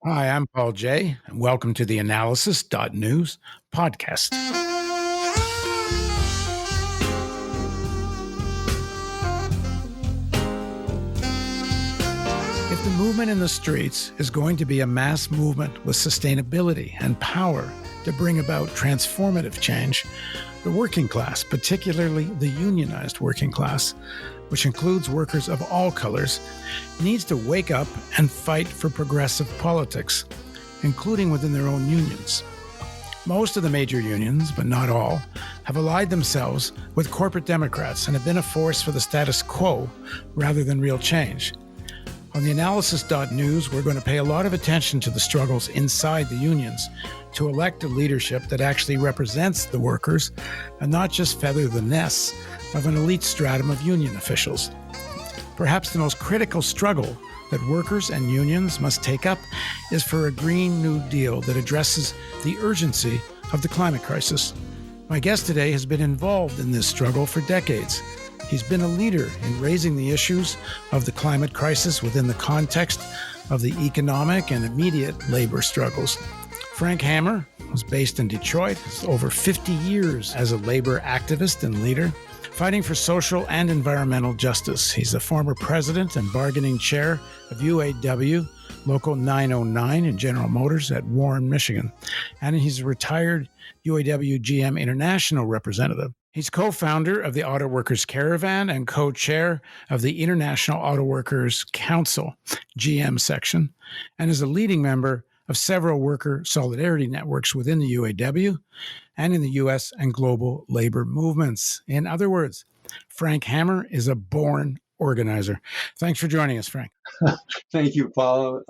Hi, I'm Paul J. And welcome to the theAnalysis.news podcast. If the movement in the streets is going to be a mass movement with sustainability and power to bring about transformative change, the working class, particularly the unionized working class, which includes workers of all colors, needs to wake up and fight for progressive politics, including within their own unions. Most of the major unions, but not all, have allied themselves with corporate Democrats and have been a force for the status quo rather than real change. On theAnalysis.news, we're going to pay a lot of attention to the struggles inside the unions to elect a leadership that actually represents the workers and not just feather the nests of an elite stratum of union officials. Perhaps the most critical struggle that workers and unions must take up is for a Green New Deal that addresses the urgency of the climate crisis. My guest today has been involved in this struggle for decades. He's been a leader in raising the issues of the climate crisis within the context of the economic and immediate labor struggles. Frank Hammer was based in Detroit, has over 50 years as a labor activist and leader, fighting for social and environmental justice. He's the former president and bargaining chair of UAW, Local 909 in General Motors at Warren, Michigan. And he's a retired UAW GM International representative. He's co-founder of the Autoworkers Caravan and co-chair of the International Autoworkers Council, GM section, and is a leading member of several worker solidarity networks within the UAW and in the U.S. and global labor movements. In other words, Frank Hammer is a born organizer. Thanks for joining us, Frank. Thank you, Paul.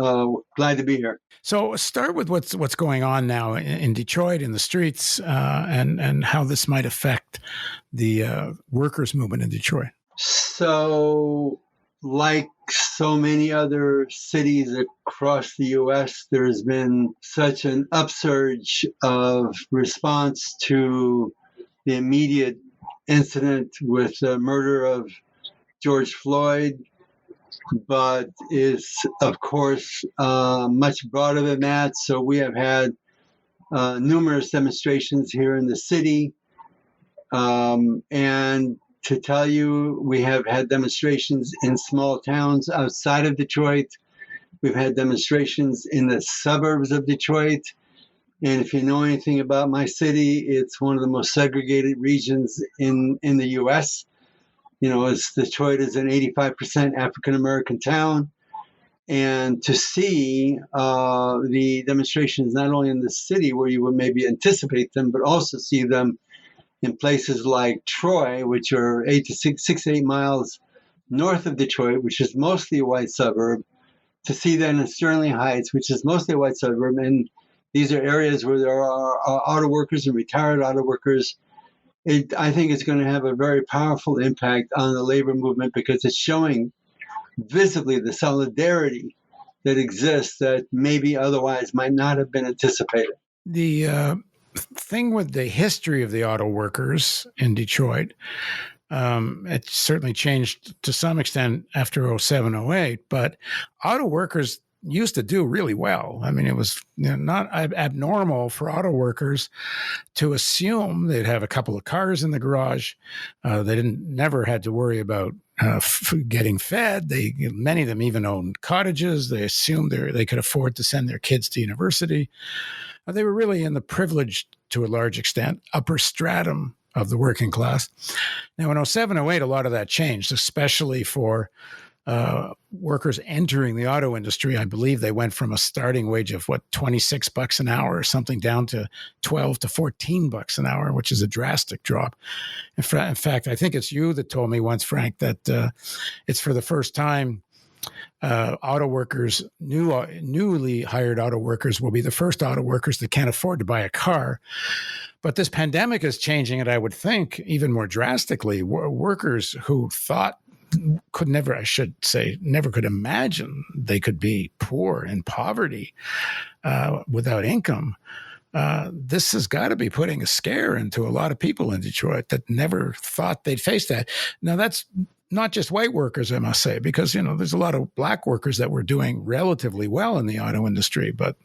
Glad to be here. So start with what's going on now in Detroit, in the streets, and how this might affect the workers' movement in Detroit. So, like so many other cities across the U.S., there's been such an upsurge of response to the immediate incident with the murder of George Floyd, but is, of course, much broader than that. So we have had numerous demonstrations here in the city. And to tell you, we have had demonstrations in small towns outside of Detroit. We've had demonstrations in the suburbs of Detroit. And if you know anything about my city, it's one of the most segregated regions in the U.S. You know, Detroit is an 85% African-American town. And to see the demonstrations not only in the city where you would maybe anticipate them, but also see them in places like Troy, which are 6 to 8 miles north of Detroit, which is mostly a white suburb, to see that in Sterling Heights, which is mostly a white suburb. And these are areas where there are auto workers and retired auto workers. I think it's going to have a very powerful impact on the labor movement because it's showing visibly the solidarity that exists that maybe otherwise might not have been anticipated. The thing with the history of the auto workers in Detroit, it certainly changed to some extent after 07, 08, but auto workers used to do really well. I mean, it was not abnormal for auto workers to assume they'd have a couple of cars in the garage. They never had to worry about getting fed. Many of them even owned cottages. They assumed they could afford to send their kids to university. They were really in the privileged, to a large extent, upper stratum of the working class. Now, in 07, 08, a lot of that changed, especially for workers entering the auto industry. I believe they went from a starting wage of $26 an hour or something down to $12 to $14 an hour, which is a drastic drop. In fact, I think it's you that told me once, Frank, that it's for the first time auto workers, newly hired auto workers will be the first auto workers that can't afford to buy a car. But this pandemic is changing it, I would think, even more drastically. Workers who never could imagine they could be poor in poverty without income. This has got to be putting a scare into a lot of people in Detroit that never thought they'd face that. Now, that's not just white workers, I must say, because, there's a lot of black workers that were doing relatively well in the auto industry. But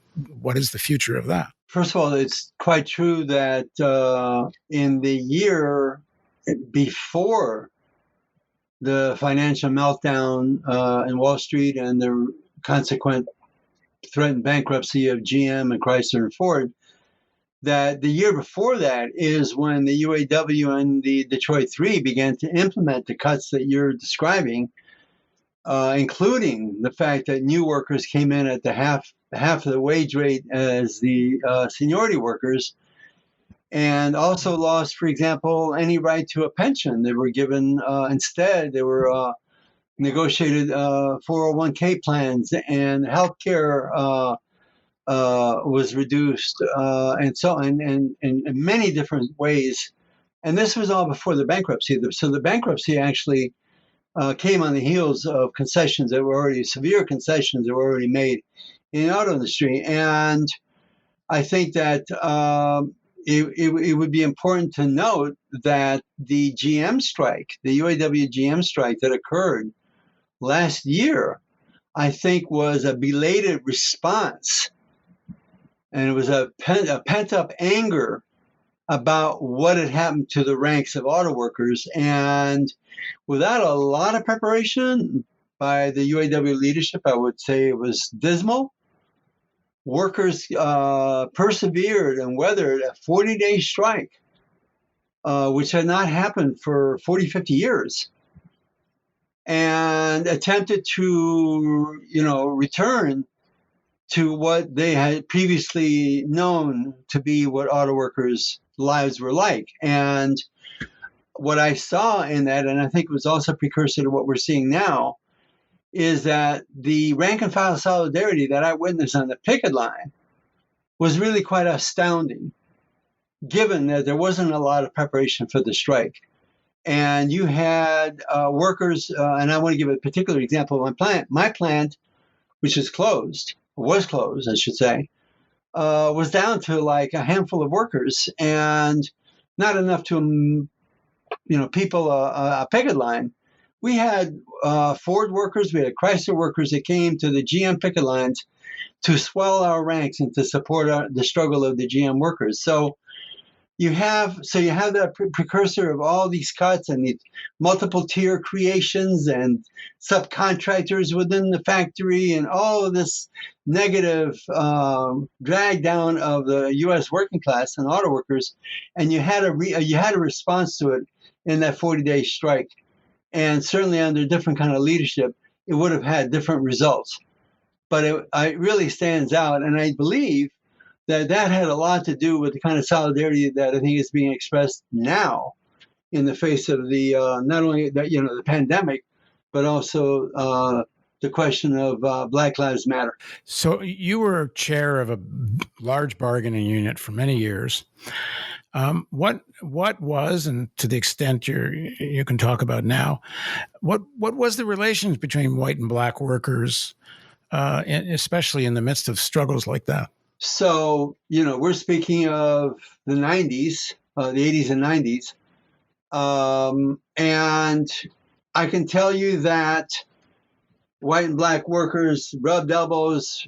what is the future of that? First of all, it's quite true that in the year before the financial meltdown in Wall Street and the consequent threatened bankruptcy of GM and Chrysler and Ford, that the year before that is when the UAW and the Detroit Three began to implement the cuts that you're describing, including the fact that new workers came in at the half of the wage rate as the seniority workers, and also lost, for example, any right to a pension. They were given instead. They were negotiated 401k plans, and healthcare was reduced, and so and in many different ways. And this was all before the bankruptcy. So the bankruptcy actually came on the heels of concessions that were already severe concessions that were already made in the auto industry. And I think that it would be important to note that the GM strike, the UAW GM strike that occurred last year, I think was a belated response. And it was a pent-up anger about what had happened to the ranks of auto workers. And without a lot of preparation by the UAW leadership, I would say it was dismal. Workers persevered and weathered a 40-day strike, which had not happened for 40, 50 years, and attempted to, return to what they had previously known to be what auto workers' lives were like. And what I saw in that, and I think it was also a precursor to what we're seeing now, is that the rank and file solidarity that I witnessed on the picket line was really quite astounding, given that there wasn't a lot of preparation for the strike. And you had workers, and I want to give a particular example of my plant. My plant, which was closed, I should say, was down to like a handful of workers and not enough to, people a picket line. We had Ford workers, we had Chrysler workers that came to the GM picket lines to swell our ranks and to support the struggle of the GM workers. So you have that precursor of all these cuts and the multiple tier creations and subcontractors within the factory and all of this negative drag down of the U.S. working class and auto workers, and you had a response to it in that 40-day strike. And certainly under different kind of leadership, it would have had different results. But it really stands out, and I believe that had a lot to do with the kind of solidarity that I think is being expressed now in the face of the not only the pandemic, but also the question of Black Lives Matter. So you were chair of a large bargaining unit for many years. What was, and to the extent you can talk about now, what was the relations between white and black workers, especially in the midst of struggles like that? So, we're speaking of the 90s, the 80s and 90s. And I can tell you that white and black workers rubbed elbows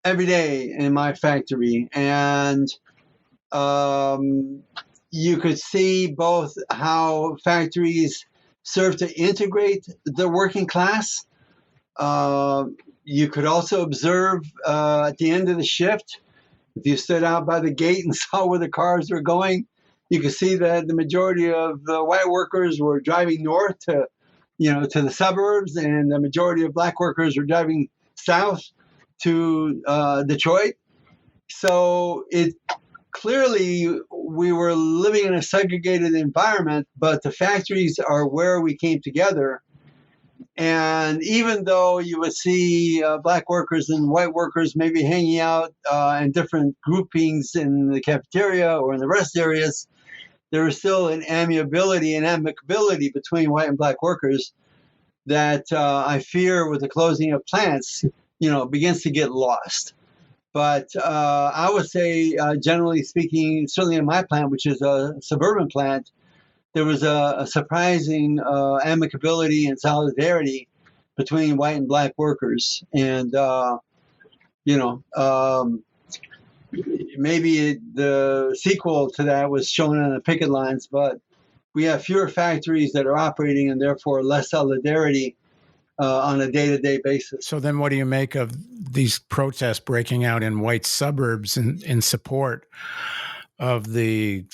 every day in my factory. And you could see both how factories serve to integrate the working class. You could also observe at the end of the shift, if you stood out by the gate and saw where the cars were going, you could see that the majority of the white workers were driving north to the suburbs, and the majority of black workers were driving south to Detroit. So clearly we were living in a segregated environment, but the factories are where we came together. And even though you would see black workers and white workers maybe hanging out in different groupings in the cafeteria or in the rest areas, there was still an amiability and amicability between white and black workers that I fear with the closing of plants, begins to get lost. But I would say, generally speaking, certainly in my plant, which is a suburban plant, there was a surprising amicability and solidarity between white and black workers. And, maybe the sequel to that was shown on the picket lines, but we have fewer factories that are operating and therefore less solidarity on a day-to-day basis. So then what do you make of these protests breaking out in white suburbs in support of the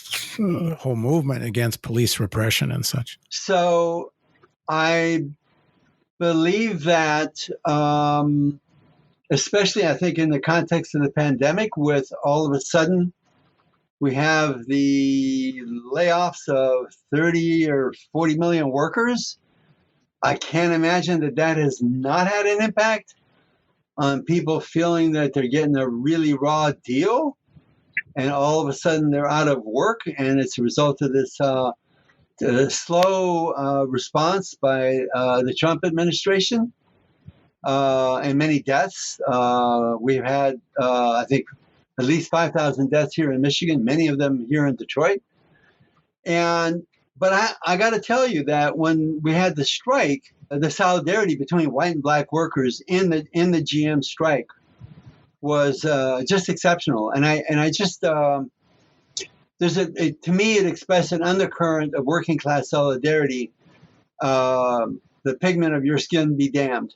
whole movement against police repression and such? So I believe that, especially I think in the context of the pandemic, with all of a sudden we have the layoffs of 30 or 40 million workers, I can't imagine that has not had an impact on people feeling that they're getting a really raw deal, and all of a sudden they're out of work, and it's a result of this slow response by the Trump administration and many deaths. We've had, I think, at least 5,000 deaths here in Michigan, many of them here in Detroit. But I got to tell you that when we had the strike, the solidarity between white and black workers in the GM strike was just exceptional. And I just to me it expressed an undercurrent of working class solidarity. The pigment of your skin be damned.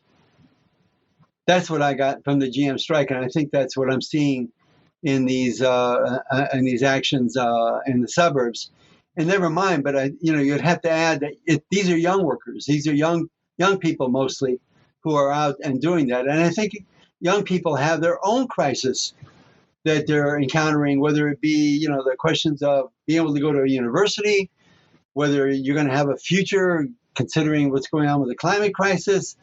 That's what I got from the GM strike, and I think that's what I'm seeing in these actions in the suburbs. And never mind, but you'd have to add that these are young workers. These are young people mostly who are out and doing that. And I think young people have their own crisis that they're encountering, whether it be the questions of being able to go to a university, whether you're going to have a future considering what's going on with the climate crisis.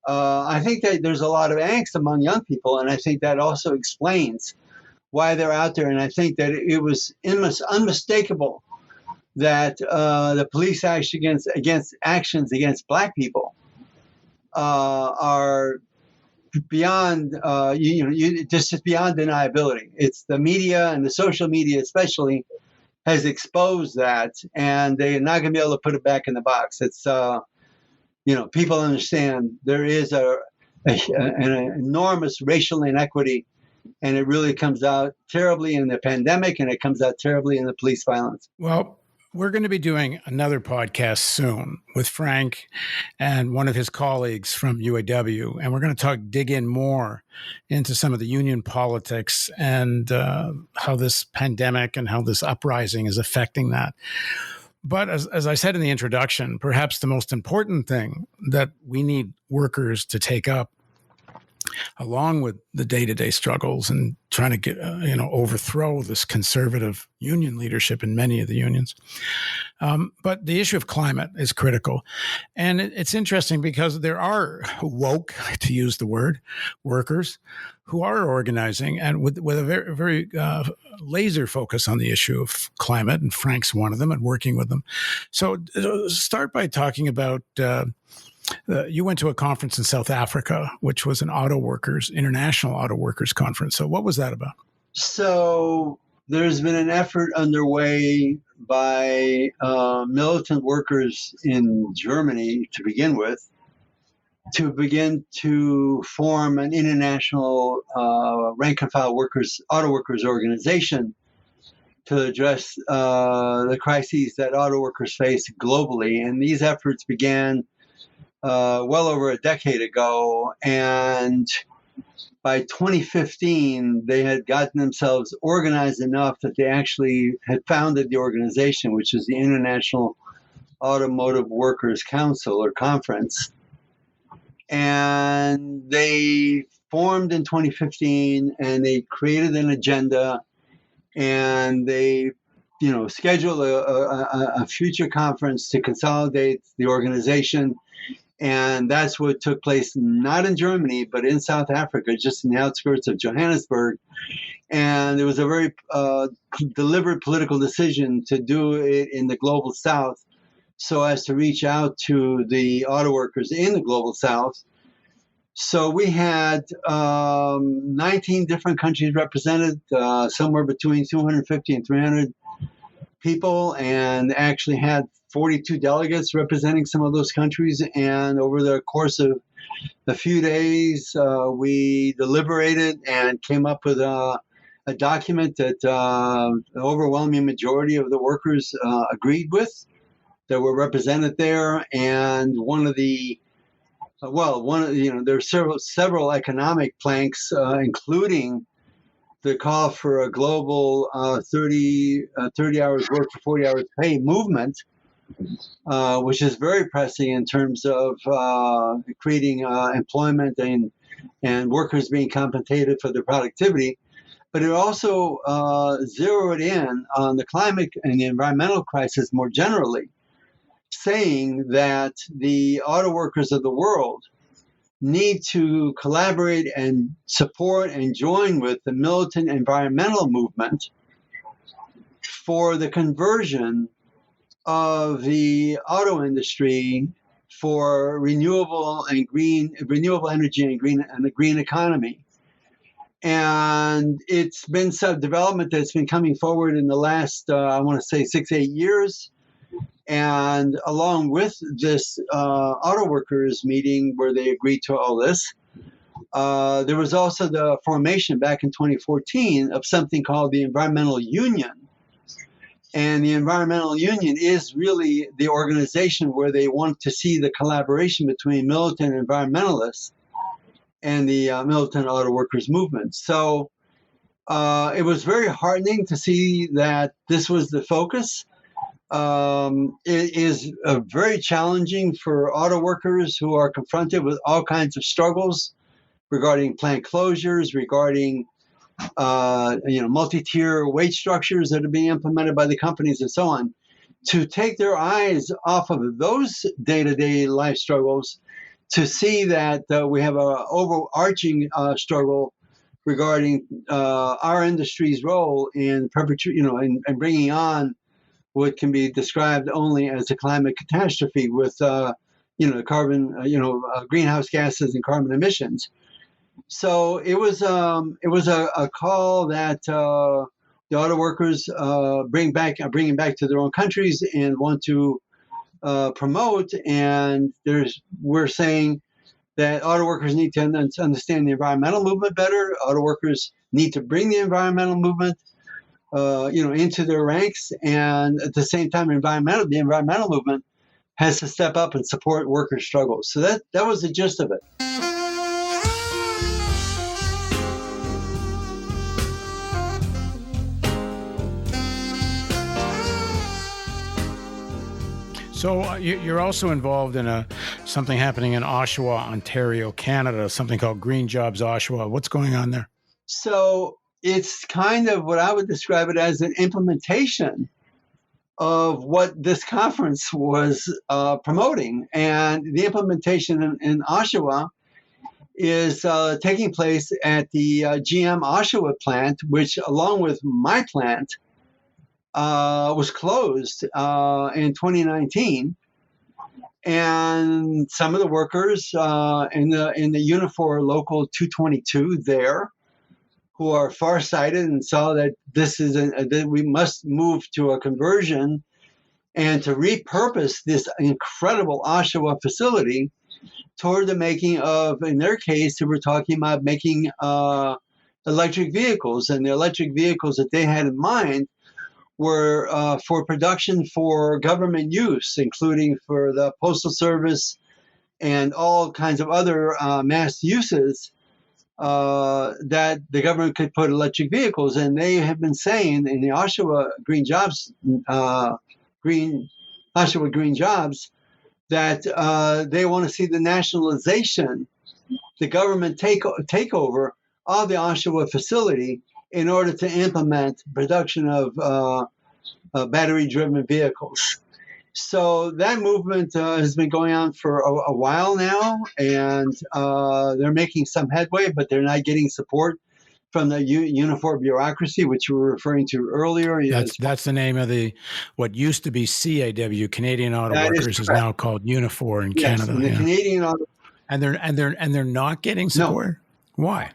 I think that there's a lot of angst among young people, and I think that also explains why they're out there. And I think that it was unmistakable that the police actions against black people are beyond just beyond deniability. It's the media, and the social media especially has exposed that, and they're not going to be able to put it back in the box. It's people understand there is an enormous racial inequity, and it really comes out terribly in the pandemic, and it comes out terribly in the police violence. Well, we're going to be doing another podcast soon with Frank and one of his colleagues from UAW, and we're going to dig in more into some of the union politics and how this pandemic and how this uprising is affecting that. But as I said in the introduction, perhaps the most important thing that we need workers to take up, along with the day-to-day struggles and trying to get, overthrow this conservative union leadership in many of the unions. But the issue of climate is critical. And it's interesting because there are woke, to use the word, workers who are organizing and with a very, very laser focus on the issue of climate. And Frank's one of them and working with them. So start by talking about you went to a conference in South Africa, which was an international auto workers conference. So what was that about? So there's been an effort underway by militant workers in Germany to begin with, to form an international rank and file auto workers organization to address the crises that auto workers face globally. And these efforts began well over a decade ago, and by 2015 they had gotten themselves organized enough that they actually had founded the organization, which is the International Automotive Workers Council or Conference. And they formed in 2015, and they created an agenda, and they scheduled a future conference to consolidate the organization. And that's what took place, not in Germany, but in South Africa, just in the outskirts of Johannesburg. And it was a very deliberate political decision to do it in the global South so as to reach out to the auto workers in the global South. So we had 19 different countries represented, somewhere between 250 and 300 people and actually had 42 delegates representing some of those countries. And over the course of a few days, we deliberated and came up with a document that the overwhelming majority of the workers agreed with, that were represented there. And there are several economic planks, including the call for a global 30 hours work for 40 hours pay movement, which is very pressing in terms of creating employment and workers being compensated for their productivity. But it also zeroed in on the climate and the environmental crisis more generally, saying that the auto workers of the world need to collaborate and support and join with the militant environmental movement for the conversion of the auto industry for renewable energy and a green economy. And it's been some development that's been coming forward in the last, I want to say 6-8 years. And along with this auto workers meeting where they agreed to all this, there was also the formation back in 2014 of something called the Environmental Union. And the Environmental Union is really the organization where they want to see the collaboration between militant environmentalists and the militant auto workers movement. So it was very heartening to see that this was the focus. It is very challenging for auto workers who are confronted with all kinds of struggles regarding plant closures, regarding multi-tier wage structures that are being implemented by the companies and so on, to take their eyes off of those day-to-day life struggles to see that we have an overarching struggle regarding our industry's role in in bringing on what can be described only as a climate catastrophe with carbon, greenhouse gases and carbon emissions. So it was a call that the auto workers bringing back to their own countries and want to promote. And we're saying that auto workers need to understand the environmental movement better. Auto workers need to bring the environmental movement into their ranks, and at the same time, the environmental movement has to step up and support worker struggles. So that was the gist of it. So you're also involved in something happening in Oshawa, Ontario, Canada, something called Green Jobs Oshawa. What's going on there? So it's kind of what I would describe it as an implementation of what this conference was promoting. And the implementation in Oshawa is taking place at the GM Oshawa plant, which, along with my plant, was closed in 2019. And some of the workers in the Unifor Local 222 there, who are farsighted and saw that that we must move to a conversion and to repurpose this incredible Oshawa facility toward the making of, in their case, they were talking about making electric vehicles. And the electric vehicles that they had in mind were for production for government use, including for the Postal Service and all kinds of other mass uses that the government could put electric vehicles. And they have been saying in the Oshawa Green Jobs, that they want to see the nationalization, the government takeover of the Oshawa facility in order to implement production of battery-driven vehicles. So that movement has been going on for a while now, and they're making some headway, but they're not getting support from the Unifor bureaucracy, which we were referring to earlier. That's the name of what used to be CAW, Canadian Auto Workers, is now called Unifor in Canada. And the Canadian Auto, and they're not getting support. No. Why?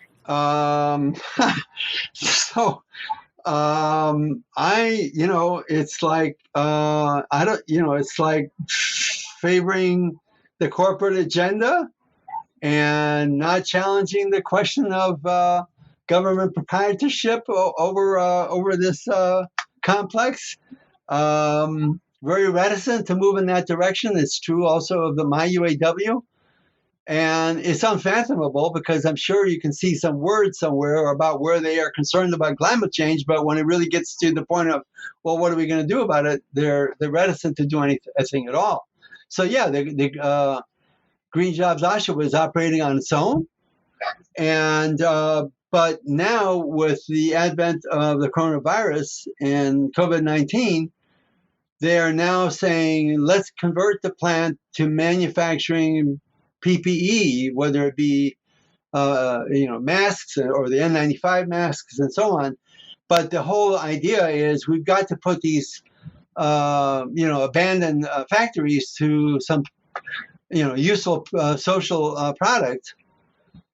It's like I don't, it's like favoring the corporate agenda and not challenging the question of government proprietorship over this complex. Very reticent to move in that direction. It's true also of my UAW. And it's unfathomable because I'm sure you can see some words somewhere about where they are concerned about climate change, but when it really gets to the point of, well, what are we going to do about it? They're reticent to do anything at all. So yeah, the Green Jobs Oshawa is operating on its own, and but now with the advent of the coronavirus and COVID-19, they are now saying let's convert the plant to manufacturing PPE, whether it be masks or the N95 masks and so on. But the whole idea is we've got to put these abandoned factories to some useful social product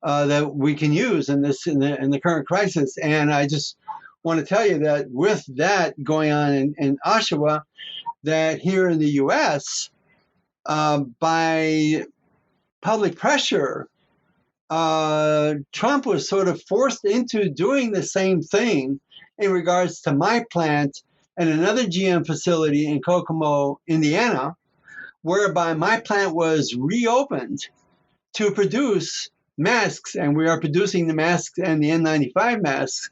that we can use in the current crisis. And I just want to tell you that with that going on in Oshawa, that here in the U.S. By public pressure, Trump was sort of forced into doing the same thing in regards to my plant and another GM facility in Kokomo, Indiana, whereby my plant was reopened to produce masks, and we are producing the masks and the N95 masks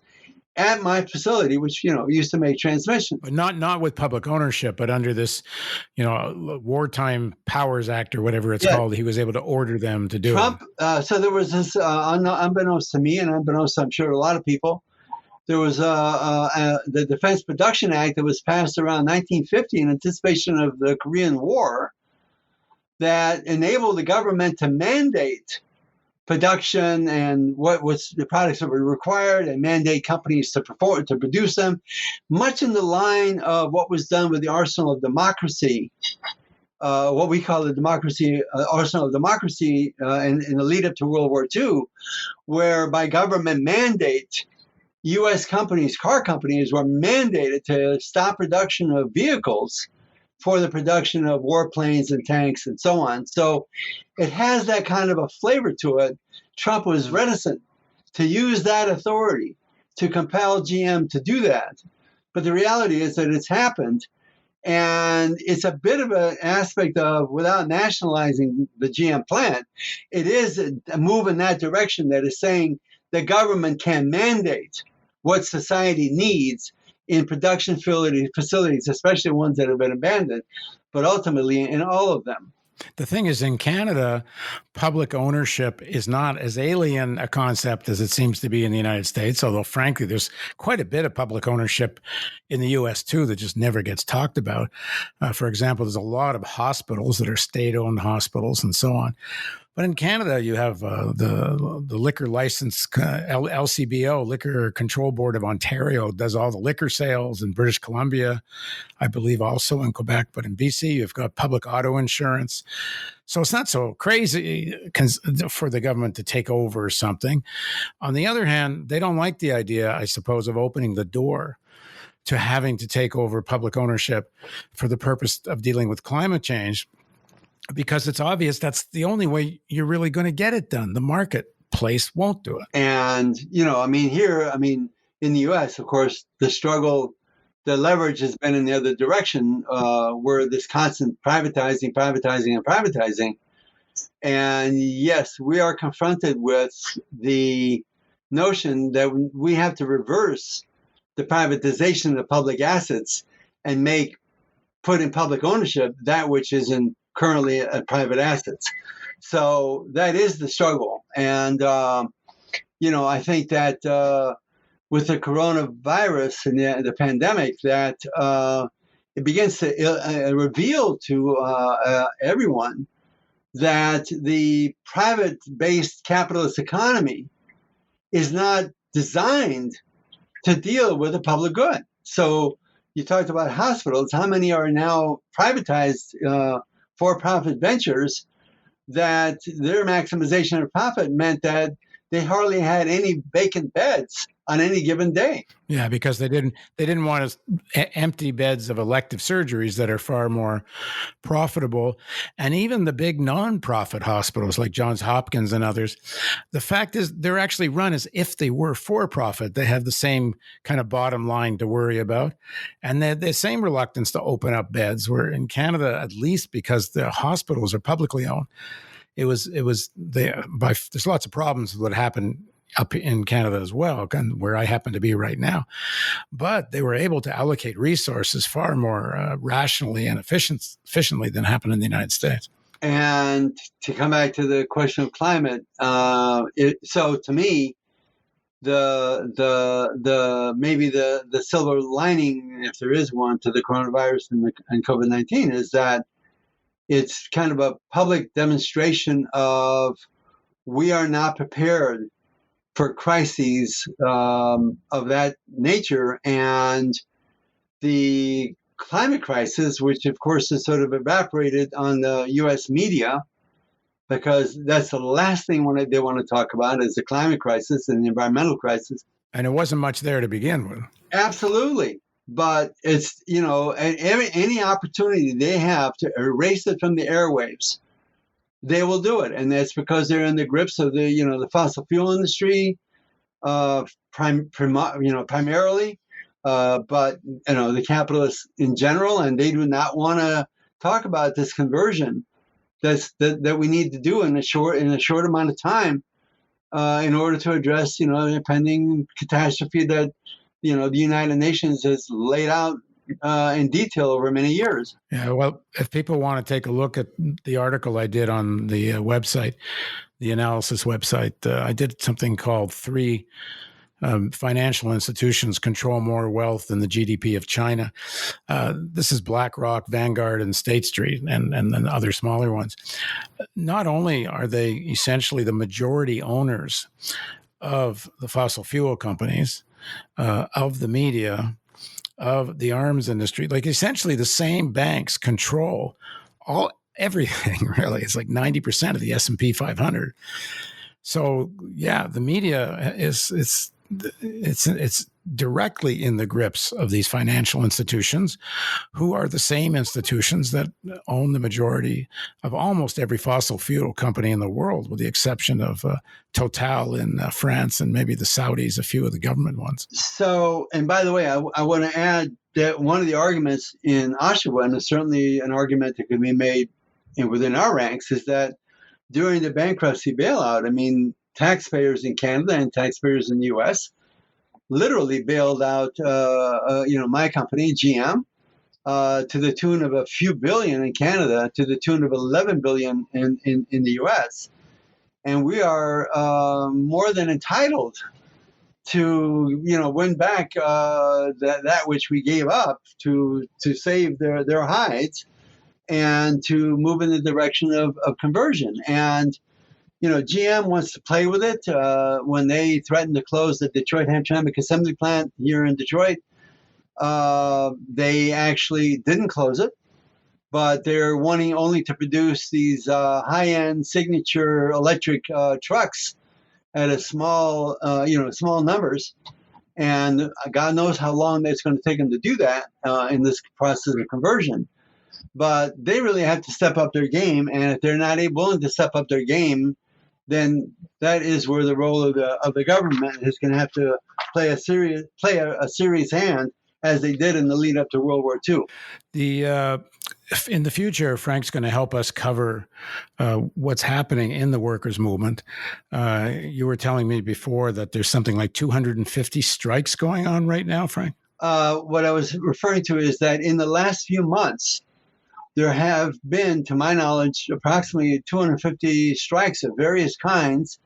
at my facility, which used to make transmission. But not with public ownership, but under this, Wartime Powers Act or whatever it's called. He was able to order them to do Trump. So there was this, unbeknownst to me, and unbeknownst, I'm sure, to a lot of people, there was the Defense Production Act that was passed around 1950 in anticipation of the Korean War that enabled the government to mandate production and what was the products that were required and mandate companies to produce them, much in the line of what was done with the Arsenal of Democracy, what we call the democracy, Arsenal of Democracy in the lead up to World War II, where by government mandate, U.S. companies, car companies, were mandated to stop production of vehicles for the production of warplanes and tanks and so on. So it has that kind of a flavor to it. Trump was reticent to use that authority to compel GM to do that. But the reality is that it's happened. And it's a bit of an aspect of, without nationalizing the GM plant, it is a move in that direction that is saying the government can mandate what society needs in production facilities, especially ones that have been abandoned, but ultimately in all of them. The thing is, in Canada, public ownership is not as alien a concept as it seems to be in the United States, although frankly, there's quite a bit of public ownership in the U.S. too that just never gets talked about. For example, there's a lot of hospitals that are state-owned hospitals and so on. But in Canada, you have the liquor license, LCBO, Liquor Control Board of Ontario, does all the liquor sales. In British Columbia, I believe also in Quebec, but in BC, you've got public auto insurance. So it's not so crazy for the government to take over something. On the other hand, they don't like the idea, I suppose, of opening the door to having to take over public ownership for the purpose of dealing with climate change, because it's obvious that's the only way you're really going to get it done. The marketplace won't do it. And, here, in the U.S., of course, the leverage has been in the other direction, where this constant privatizing. And yes, we are confronted with the notion that we have to reverse the privatization of public assets and put in public ownership that which is currently private assets. So that is the struggle. And, I think that with the coronavirus and the pandemic, that it begins to reveal to everyone that the private-based capitalist economy is not designed to deal with the public good. So you talked about hospitals. How many are now privatized for-profit ventures that their maximization of profit meant that they hardly had any vacant beds on any given day. Yeah, because they didn't want empty beds of elective surgeries that are far more profitable. And even the big nonprofit hospitals like Johns Hopkins and others, the fact is they're actually run as if they were for profit. They have the same kind of bottom line to worry about. And the same reluctance to open up beds, where in Canada, at least because the hospitals are publicly owned, there's lots of problems that happen up in Canada as well, where I happen to be right now. But they were able to allocate resources far more rationally and efficiently than happened in the United States. And to come back to the question of climate, so to me, maybe the silver lining, if there is one, to the coronavirus and COVID-19 is that it's kind of a public demonstration of we are not prepared for crises of that nature. And the climate crisis, which of course is sort of evaporated on the U.S. media, because that's the last thing they want to talk about is the climate crisis and the environmental crisis. And it wasn't much there to begin with. Absolutely. But it's, any opportunity they have to erase it from the airwaves, they will do it. And that's because they're in the grips of the fossil fuel industry, primarily, but the capitalists in general, and they do not want to talk about this conversion that we need to do in a short amount of time, in order to address the impending catastrophe that the United Nations has laid out in detail over many years. Yeah, well, if people want to take a look at the article I did on the website, the Analysis website, I did something called 3 financial institutions control more wealth than the GDP of China. This is BlackRock, Vanguard, and State Street, and then other smaller ones. Not only are they essentially the majority owners of the fossil fuel companies, of the media, of the arms industry, like essentially the same banks control everything, really. It's like 90% of the S&P 500. So yeah, the media it's directly in the grips of these financial institutions, who are the same institutions that own the majority of almost every fossil fuel company in the world, with the exception of Total in France and maybe the Saudis, a few of the government ones. So, and by the way, I want to add that one of the arguments in Oshawa, and it's certainly an argument that can be made within our ranks, is that during the bankruptcy bailout, taxpayers in Canada and taxpayers in the U.S. literally bailed out, my company, GM, to the tune of a few billion in Canada, to the tune of 11 billion in the U.S. And we are more than entitled to, win back that which we gave up to save their hides and to move in the direction of conversion. And GM wants to play with it. When they threatened to close the Detroit Hamtramck assembly plant here in Detroit, they actually didn't close it, but they're wanting only to produce these high-end signature electric trucks at a small numbers. And God knows how long it's going to take them to do that in this process of conversion. But they really have to step up their game, and if they're not willing to step up their game, then that is where the role of the government is going to have to play a serious hand, as they did in the lead up to World War II. In the future, Frank's going to help us cover what's happening in the workers' movement. You were telling me before that there's something like 250 strikes going on right now, Frank? What I was referring to is that in the last few months, there have been, to my knowledge, approximately 250 strikes of various kinds,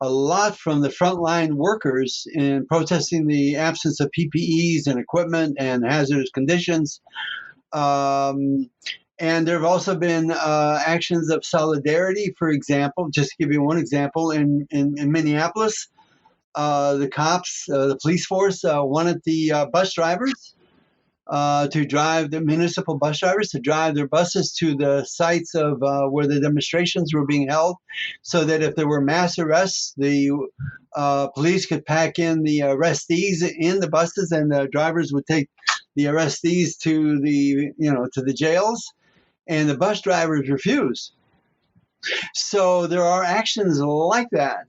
a lot from the frontline workers in protesting the absence of PPEs and equipment and hazardous conditions. And there have also been actions of solidarity, for example, just to give you one example, in Minneapolis, the cops, the police force wanted the bus drivers to drive the municipal bus drivers to drive their buses to the sites of where the demonstrations were being held, so that if there were mass arrests, the police could pack in the arrestees in the buses, and the drivers would take the arrestees to the jails, and the bus drivers refused. So there are actions like that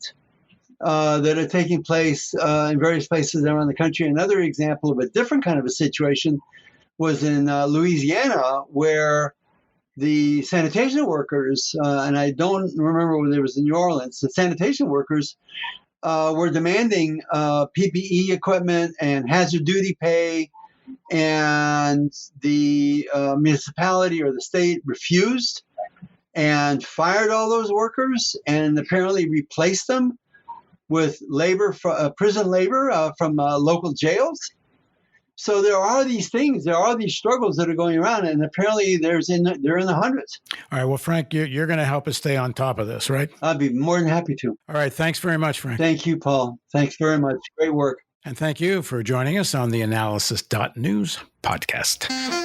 that are taking place in various places around the country. Another example of a different kind of a situation was in Louisiana, where the sanitation workers, and I don't remember whether it was in New Orleans, the sanitation workers were demanding PPE equipment and hazard duty pay, and the municipality or the state refused and fired all those workers and apparently replaced them with labor, prison labor from local jails. So there are these things, there are these struggles that are going around, and apparently they're in the hundreds. All right. Well, Frank, you're going to help us stay on top of this, right? I'd be more than happy to. All right. Thanks very much, Frank. Thank you, Paul. Thanks very much. Great work. And thank you for joining us on the theAnalysis.news podcast.